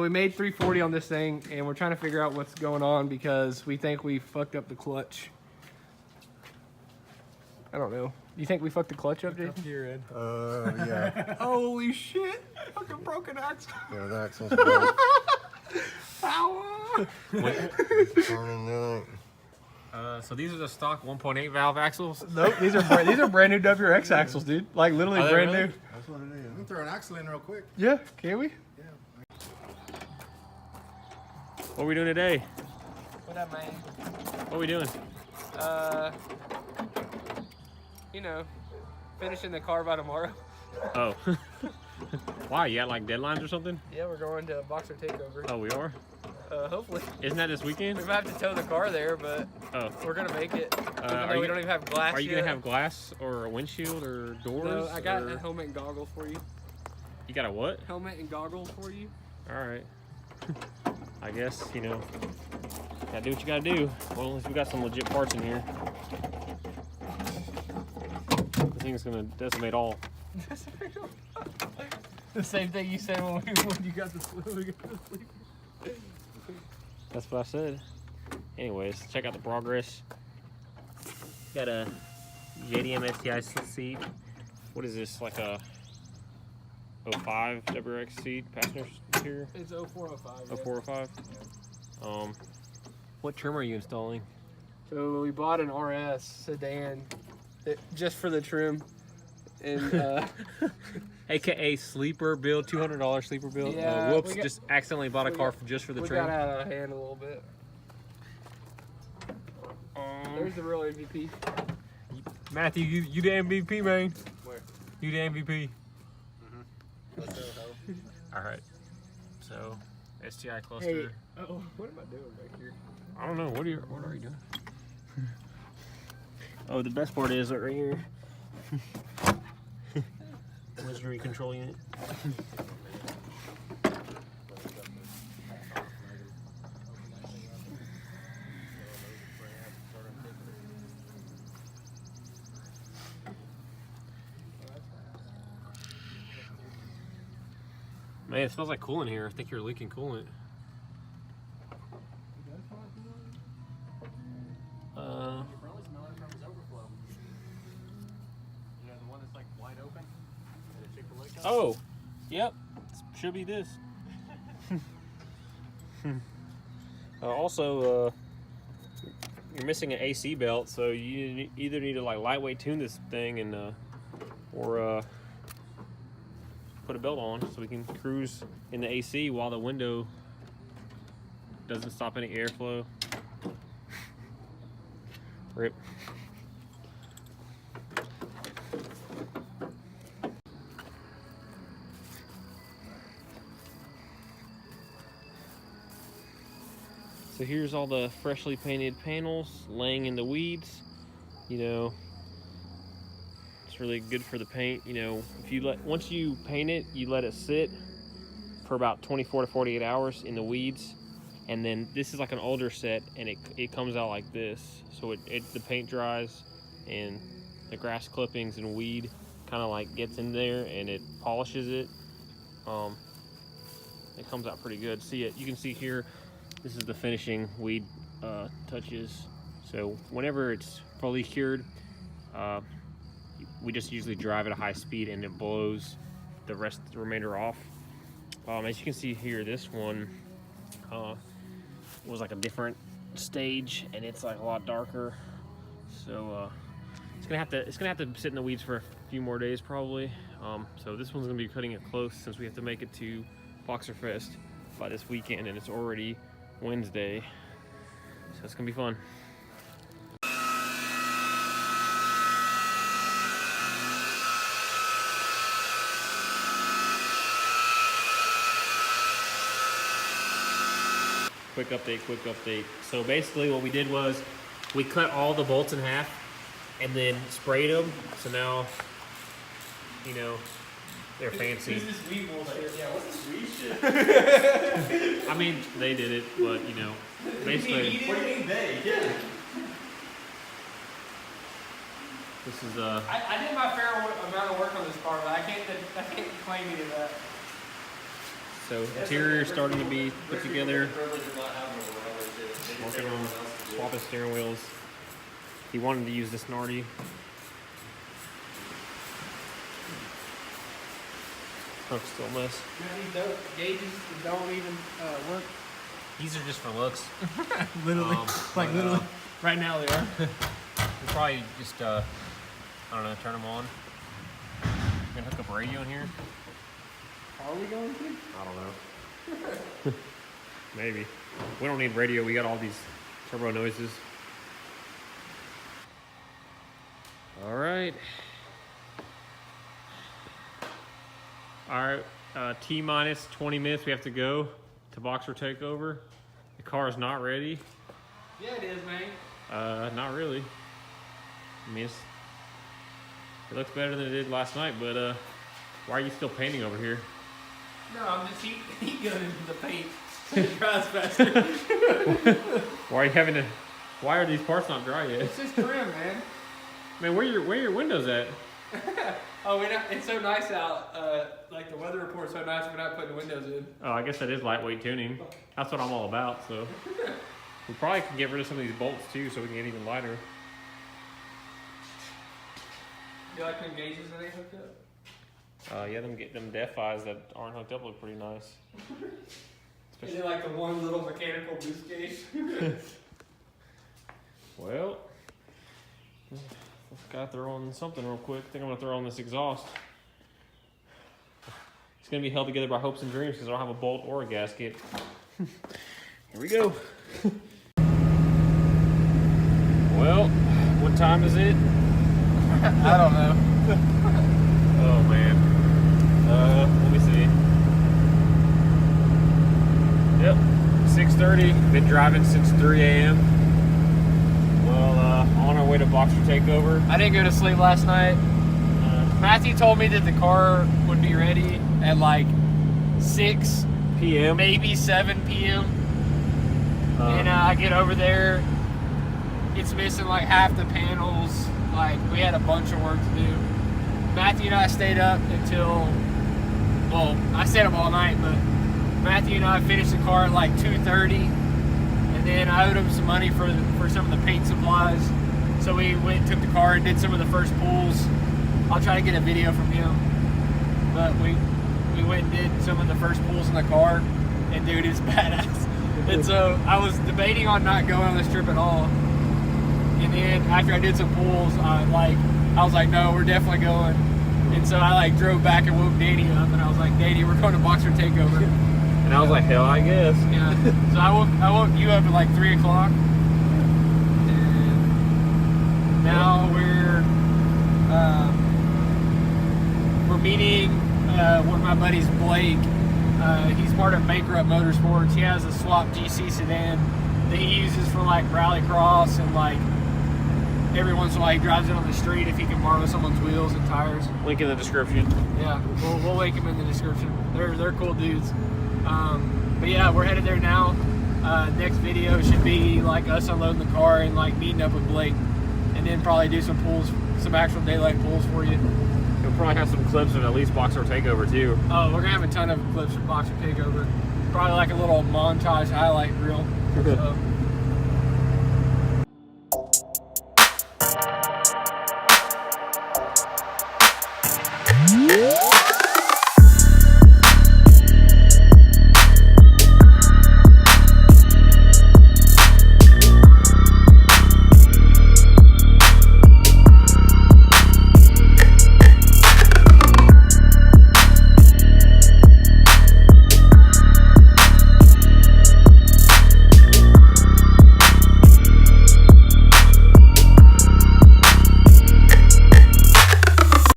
we made 340 on this thing, and we're trying to figure out what's going on because we think we fucked up the clutch. I don't know. You think we fucked the clutch up, Jason? Here, Ed. Yeah. Holy shit! Fucking broken axle. Yeah, the axle's broke. Power. Turning tonight. So these are the stock 1.8 valve axles. Nope, these are brand new WRX axles, dude. Like literally Are they brand really? new. That's what it is. Let me throw an axle in real quick. Yeah, can we? What are we doing today? What up, man? What are we doing? You know, finishing the car by tomorrow. Oh. Why? You got like deadlines or something? Yeah, we're going to Boxer Takeover. Oh, we are? Hopefully. Isn't that this weekend? We might have to tow the car there, but we're gonna make it. Even though we don't even have glass Are you yet. gonna have glass or a windshield or doors? No, I got a helmet and goggles for you. You got a what? Helmet and goggles for you. All right. I guess, you know, gotta do what you gotta do. Well, at least we got some legit parts in here. The thing's gonna decimate all. The same thing you said when you got the sleep. That's what I said. Anyways, check out the progress. Got a JDM STI seat. What is this, like a 05 WRX seat, passenger interior? It's 0405. 0405. What trim are you installing? So we bought an RS sedan just for the trim. And AKA sleeper build, $200 sleeper build. Yeah, Whoops, just accidentally bought a car just for the we trim. got out of hand a little bit. There's the real MVP. Matthew, you the MVP, man. Where? You the MVP. Let's go, All right. So, STI cluster. Hey, what am I doing back here? I don't know. What are you doing? Oh, the best part is right here. Wizardry control unit. Man, it smells like coolant here. I think you're leaking coolant. You probably smell it from his overflow. You know, the one that's like wide open? And a Chick-fil-A cup? Oh, yep. Should be this. Also, you're missing an AC belt, so you either need to like lightweight tune this thing and or put a belt on so we can cruise in the AC while the window doesn't stop any airflow. Rip. So here's all the freshly painted panels laying in the weeds. You know, it's really good for the paint. You know, if you once you paint it, you let it sit for about 24 to 48 hours in the weeds, and then this is like an older set, and it comes out like this. So the paint dries, and the grass clippings and weed kind of like gets in there, and it polishes it. It comes out pretty good. See it? You can see here. This is the finishing weed touches. So whenever it's fully cured, we just usually drive at a high speed and it blows the remainder off. As you can see here, this one was like a different stage, and it's like a lot darker. So it's gonna have to sit in the weeds for a few more days probably. So this one's gonna be cutting it close since we have to make it to Boxer Fest by this weekend, and it's already Wednesday, so it's gonna be fun. Quick update. So basically what we did was we cut all the bolts in half and then sprayed them. So now, you know, they're fancy. Who's this weed bullshit? Yeah, what's this weed shit? I mean, they did it, but you know, basically. What do you mean they? Yeah. This is I did my fair amount of work on this car, but I can't claim any of that. So interior is starting to be put together. Working on swapping steering wheels. He wanted to use the Snarty. Truck's still a mess. Gauges that don't even work. These are just for looks. Literally, literally. Right now they are. We'll probably just, I don't know, turn them on. We're gonna hook up a radio in here. Are we going to? I don't know. Maybe. We don't need radio. We got all these turbo noises. All right. All right. T-minus 20 minutes. We have to go to Boxer Takeover. The car is not ready. Yeah, it is, man. Not really. I mean, it looks better than it did last night, but why are you still painting over here? No, I'm just heat gunning the paint so it dries faster. Why are you having to? Why are these parts not dry yet? It's just trim, man. Man, where your windows at? Oh, it's so nice out. Like the weather report's so nice, we're not putting the windows in. Oh, I guess that is lightweight tuning. That's what I'm all about. So we probably can get rid of some of these bolts too, so we can get even lighter. You like them gauges that they hooked up? Yeah, them def eyes that aren't hooked up look pretty nice. Is it like the one little mechanical boost gauge? Well, let's gotta throw on something real quick. I think I'm gonna throw on this exhaust. It's gonna be held together by hopes and dreams because I don't have a bolt or a gasket. Here we go. Well, what time is it? I don't know. Oh man. Let me see. Yep, 6:30. Been driving since 3 a.m. Well, on our way to Boxer Takeover. I didn't go to sleep last night. Matthew told me that the car would be ready at like 6 p.m. maybe 7 p.m. And I get over there, it's missing like half the panels. Like, we had a bunch of work to do. Matthew and I stayed up until, well, I stayed up all night, but Matthew and I finished the car at like 2:30, and then I owed him some money for some of the paint supplies. So we went and took the car and did some of the first pulls. I'll try to get a video from him. But we went and did some of the first pulls in the car, and dude, it's badass. And so I was debating on not going on this trip at all. And then after I did some pulls, I was like, no, we're definitely going. And so I like drove back and woke Danny up, and I was like, Danny, we're going to Boxer Takeover. And I was like, hell, I guess. Yeah. So I woke you up at like 3 o'clock. And now we're meeting one of my buddies, Blake. He's part of Bankrupt Motorsports. He has a swap GC sedan that he uses for like rallycross, and like every once in a while he drives it on the street if he can borrow someone's wheels and tires. Link in the description. Yeah, we'll link them in the description. They're cool dudes. But yeah, we're headed there now. Next video should be like us unloading the car and like meeting up with Blake, and then probably do some pulls, some actual daylight pulls for you. We'll probably have some clips of at least Boxer Takeover too. Oh, we're gonna have a ton of clips from Boxer Takeover. Probably like a little montage highlight reel. So.